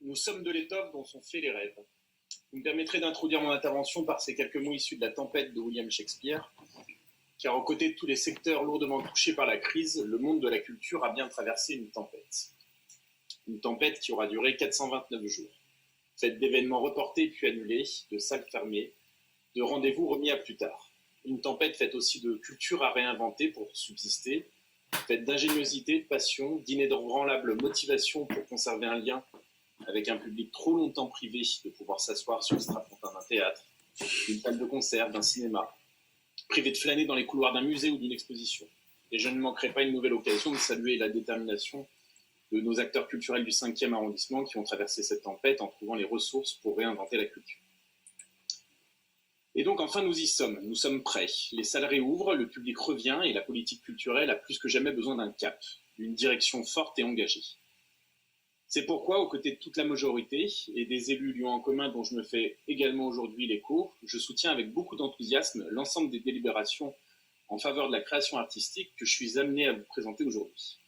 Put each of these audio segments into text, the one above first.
Nous sommes de l'étoffe dont sont faits les rêves. Vous me permettrez d'introduire mon intervention par ces quelques mots issus de La Tempête de William Shakespeare, car aux côtés de tous les secteurs lourdement touchés par la crise, le monde de la culture a bien traversé une tempête. Une tempête qui aura duré 429 jours, faite d'événements reportés puis annulés, de salles fermées, de rendez-vous remis à plus tard. Une tempête faite aussi de culture à réinventer pour subsister, faite d'ingéniosité, de passion, d'inébranlable motivation pour conserver un lien avec un public trop longtemps privé de pouvoir s'asseoir sur le strapontin d'un théâtre, d'une salle de concert, d'un cinéma, privé de flâner dans les couloirs d'un musée ou d'une exposition. Et je ne manquerai pas une nouvelle occasion de saluer la détermination de nos acteurs culturels du 5e arrondissement qui ont traversé cette tempête en trouvant les ressources pour réinventer la culture. Et donc enfin nous y sommes, nous sommes prêts. Les salles réouvrent, le public revient et la politique culturelle a plus que jamais besoin d'un cap, d'une direction forte et engagée. C'est pourquoi, aux côtés de toute la majorité et des élus Lyon en commun dont je me fais également aujourd'hui l'écho, je soutiens avec beaucoup d'enthousiasme l'ensemble des délibérations en faveur de la création artistique que je suis amené à vous présenter aujourd'hui.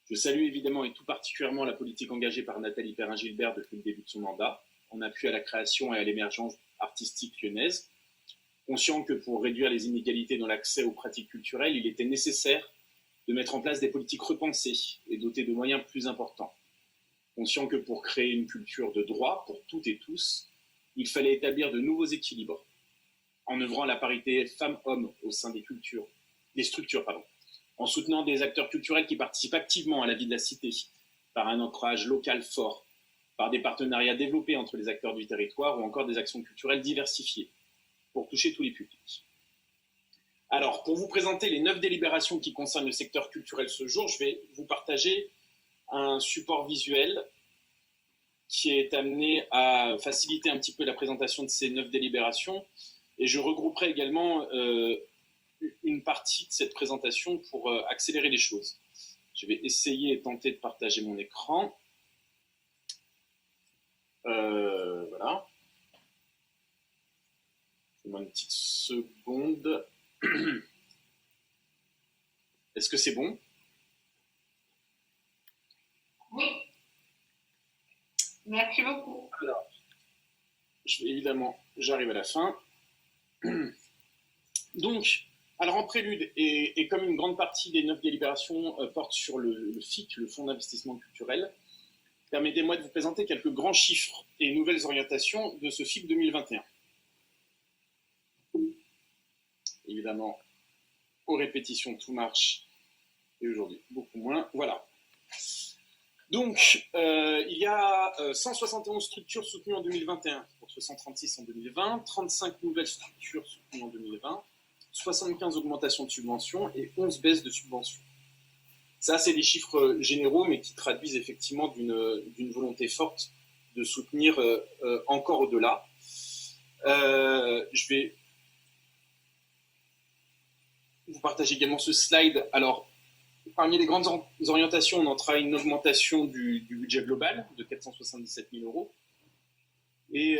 Je salue évidemment et tout particulièrement la politique engagée par Nathalie Perrin-Gilbert depuis le début de son mandat, en appui à la création et à l'émergence artistique lyonnaise, conscient que pour réduire les inégalités dans l'accès aux pratiques culturelles, il était nécessaire de mettre en place des politiques repensées et dotées de moyens plus importants. Conscient que pour créer une culture de droit pour toutes et tous, il fallait établir de nouveaux équilibres, en œuvrant à la parité femmes-hommes au sein des structures, en soutenant des acteurs culturels qui participent activement à la vie de la cité, par un ancrage local fort, par des partenariats développés entre les acteurs du territoire ou encore des actions culturelles diversifiées, pour toucher tous les publics. Alors, pour vous présenter les 9 délibérations qui concernent le secteur culturel ce jour, je vais vous partager un support visuel qui est amené à faciliter un petit peu la présentation de ces 9 délibérations. Et je regrouperai également une partie de cette présentation pour accélérer les choses. Je vais essayer et tenter de partager mon écran. Voilà. Donne-moi une petite seconde. Est-ce que c'est bon? Oui. Merci beaucoup. Alors, j'arrive à la fin. Donc, alors en prélude, et comme une grande partie des 9 délibérations portent sur le FIC, le Fonds d'investissement culturel, permettez-moi de vous présenter quelques grands chiffres et nouvelles orientations de ce FIC 2021. Évidemment, aux répétitions, tout marche, et aujourd'hui, beaucoup moins. Voilà. Donc, il y a 171 structures soutenues en 2021, contre 136 en 2020, 35 nouvelles structures soutenues en 2020, 75 augmentations de subventions et 11 baisses de subventions. Ça, c'est des chiffres généraux, mais qui traduisent effectivement d'une volonté forte de soutenir encore au-delà. Je vais vous partager également ce slide. Alors, parmi les grandes orientations, on notera une augmentation du budget global de 477 000 euros. Et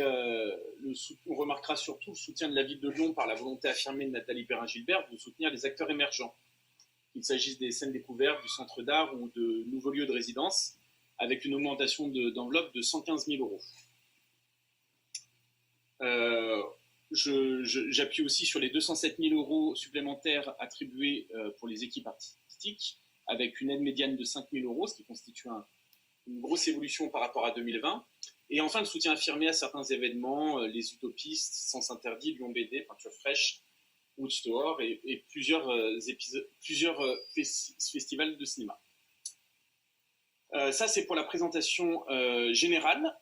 on remarquera surtout le soutien de la ville de Lyon par la volonté affirmée de Nathalie Perrin-Gilbert de soutenir les acteurs émergents, qu'il s'agisse des scènes découvertes, du centre d'art ou de nouveaux lieux de résidence, avec une augmentation d'enveloppe de 115 000 euros. J'appuie aussi sur les 207 000 euros supplémentaires attribués pour les équipes artistiques, avec une aide médiane de 5 000 euros, ce qui constitue une grosse évolution par rapport à 2020. Et enfin, le soutien affirmé à certains événements, les Utopistes, Sens Interdit, Lyon BD, Peinture Fraîche, Woodstore et plusieurs festivals de cinéma. Ça, c'est pour la présentation générale.